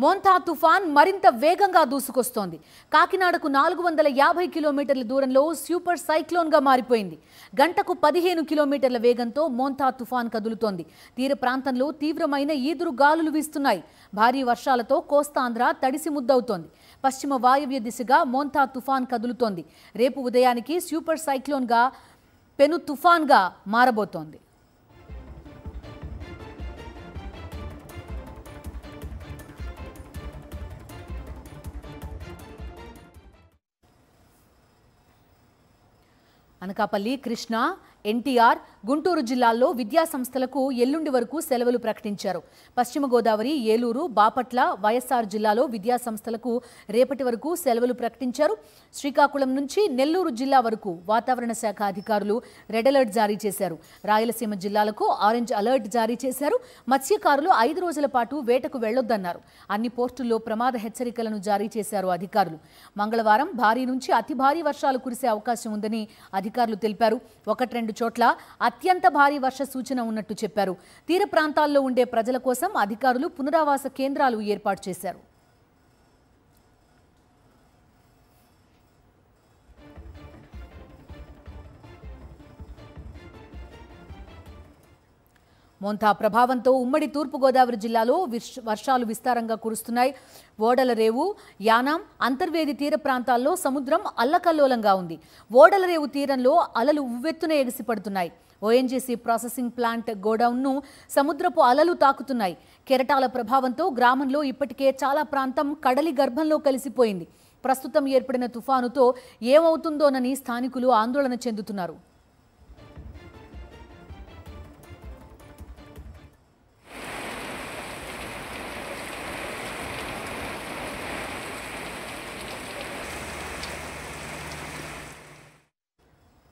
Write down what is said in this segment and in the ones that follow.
మోంతా తుఫాన్ మరింత వేగంగా దూసుకొస్తోంది. కాకినాడకు 450 కిలోమీటర్ల దూరంలో సూపర్ సైక్లోన్గా మారిపోయింది. గంటకు 15 కిలోమీటర్ల వేగంతో మోంతా తుఫాన్ కదులుతోంది. తీర ప్రాంతంలో తీవ్రమైన ఈదురు గాలులు వీస్తున్నాయి. భారీ వర్షాలతో కోస్తాంధ్ర తడిసి ముద్దవుతోంది. పశ్చిమ వాయవ్య దిశగా మోంతా తుఫాన్ కదులుతోంది. రేపు ఉదయానికి సూపర్ సైక్లోన్గా పెను తుఫాన్గా మారబోతోంది. అనకాపల్లి, కృష్ణా, ఎన్టీఆర్, గుంటూరు జిల్లాల్లో విద్యాసంస్థలకు ఎల్లుండి వరకు సెలవులు ప్రకటించారు. పశ్చిమ గోదావరి, ఏలూరు, బాపట్ల, వైఎస్ఆర్ జిల్లాలో విద్యాసంస్థలకు రేపటి వరకు సెలవులు ప్రకటించారు. శ్రీకాకుళం నుంచి నెల్లూరు జిల్లా వరకు వాతావరణ శాఖ అధికారులు రెడ్ అలర్ట్ జారీ చేశారు. రాయలసీమ జిల్లాలకు ఆరెంజ్ అలర్ట్ జారీ చేశారు. మత్స్యకారులు 5 రోజుల పాటు వేటకు వెళ్లొద్దన్నారు. అన్ని పోర్టుల్లో ప్రమాద హెచ్చరికలను జారీ చేశారు అధికారులు. మంగళవారం భారీ నుంచి అతి భారీ వర్షాలు కురిసే అవకాశం ఉందని అధికారులు తెలిపారు. 1-2 చోట్ల అత్యంత భారీ వర్ష సూచన ఉన్నట్టు చెప్పారు. తీర ప్రాంతాల్లో ఉండే ప్రజల కోసం అధికారులు పునరావాస కేంద్రాలు ఏర్పాటు చేశారు. మోంతా ప్రభావంతో ఉమ్మడి తూర్పుగోదావరి జిల్లాలో వర్షాలు విస్తారంగా కురుస్తున్నాయి. ఓడలరేవు, యానాం, అంతర్వేది తీర ప్రాంతాల్లో సముద్రం అల్లకల్లోలంగా ఉంది. ఓడలరేవు తీరంలో అలలు ఉవ్వెత్తున ఎగిసిపడుతున్నాయి. ఓఎన్జీసీ ప్రాసెసింగ్ ప్లాంట్ గోడౌన్ను సముద్రపు అలలు తాకుతున్నాయి. కెరటాల ప్రభావంతో గ్రామంలో ఇప్పటికే చాలా ప్రాంతం కడలి గర్భంలో కలిసిపోయింది. ప్రస్తుతం ఏర్పడిన తుఫానుతో ఏమవుతుందోనని స్థానికులు ఆందోళన చెందుతున్నారు.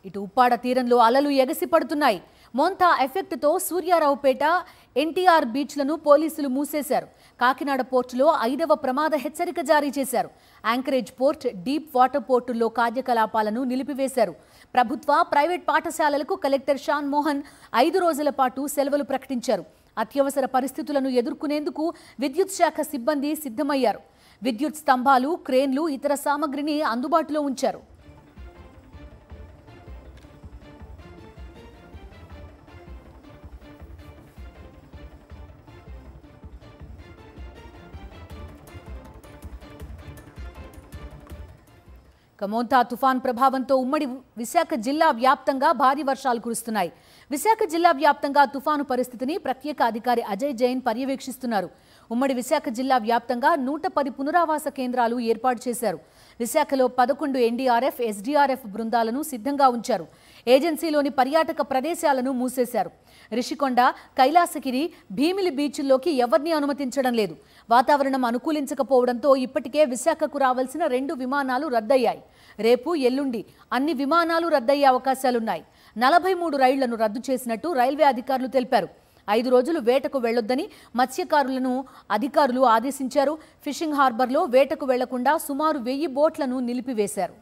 ఇటు ఉప్పాడ తీరంలో అలలు ఎగసి పడుతున్నాయి. మోంతా ఎఫెక్ట్తో సూర్యారావుపేట, ఎన్టీఆర్ బీచ్లను పోలీసులు మూసేశారు. కాకినాడ పోర్టులో 5వ ప్రమాద హెచ్చరిక జారీ చేశారు. యాంకరేజ్ పోర్ట్, డీప్ వాటర్ పోర్టుల్లో కార్యకలాపాలను నిలిపివేశారు. ప్రభుత్వ, ప్రైవేట్ పాఠశాలలకు కలెక్టర్ షాన్ మోహన్ 5 రోజుల పాటు సెలవులు ప్రకటించారు. అత్యవసర పరిస్థితులను ఎదుర్కొనేందుకు విద్యుత్ శాఖ సిబ్బంది సిద్ధమయ్యారు. విద్యుత్ స్తంభాలు, క్రేన్లు, ఇతర సామగ్రిని అందుబాటులో ఉంచారు. మోంతా తుఫాన్ ప్రభావంతో ఉమ్మడి విశాఖ జిల్లా వ్యాప్తంగా భారీ వర్షాలు కురుస్తున్నాయి. విశాఖ జిల్లా వ్యాప్తంగా తుఫాను పరిస్థితిని ప్రత్యేక అధికారి అజయ్ జైన్ పర్యవేక్షిస్తున్నారు. ఉమ్మడి విశాఖ జిల్లా వ్యాప్తంగా 110 పునరావాస కేంద్రాలు ఏర్పాటు చేశారు. విశాఖలో 11 ఎన్డీఆర్ఎఫ్, ఎస్డీఆర్ఎఫ్ బృందాలను సిద్ధంగా ఉంచారు. ఏజెన్సీలోని పర్యాటక ప్రదేశాలను మూసేశారు. రిషికొండ, కైలాసగిరి, భీమిలి బీచ్ల్లోకి ఎవరిని అనుమతించడం లేదు. వాతావరణం అనుకూలించకపోవడంతో ఇప్పటికే విశాఖకు రావాల్సిన 2 విమానాలు రద్దయ్యాయి. రేపు, ఎల్లుండి అన్ని విమానాలు రద్దయ్యే అవకాశాలున్నాయి. 43 రైళ్లను రద్దు చేసినట్టు రైల్వే అధికారులు తెలిపారు. 5 రోజులు వేటకు వెళ్లొద్దని మత్స్యకారులను అధికారులు ఆదేశించారు. ఫిషింగ్ హార్బర్లో వేటకు వెళ్లకుండా సుమారు 1000 బోట్లను నిలిపివేశారు.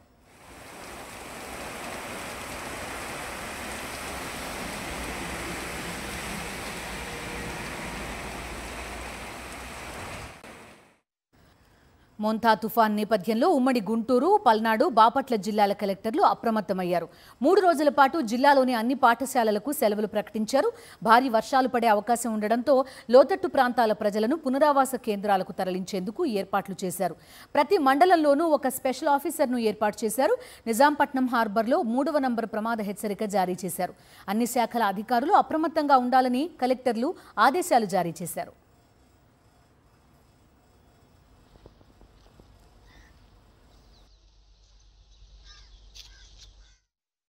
మోంతా తుఫాన్ నేపథ్యంలో ఉమ్మడి గుంటూరు, పల్నాడు, బాపట్ల జిల్లాల కలెక్టర్లు అప్రమత్తమయ్యారు. 3 రోజుల పాటు జిల్లాలోని అన్ని పాఠశాలలకు సెలవులు ప్రకటించారు. భారీ వర్షాలు పడే అవకాశం ఉండడంతో లోతట్టు ప్రాంతాల ప్రజలను పునరావాస కేంద్రాలకు తరలించేందుకు ఏర్పాట్లు చేశారు. ప్రతి మండలంలోనూ ఒక స్పెషల్ ఆఫీసర్ను ఏర్పాటు చేశారు. నిజాంపట్నం హార్బర్లో 3వ నంబర్ ప్రమాద హెచ్చరిక జారీ చేశారు. అన్ని శాఖల అధికారులు అప్రమత్తంగా ఉండాలని కలెక్టర్లు ఆదేశాలు జారీ చేశారు.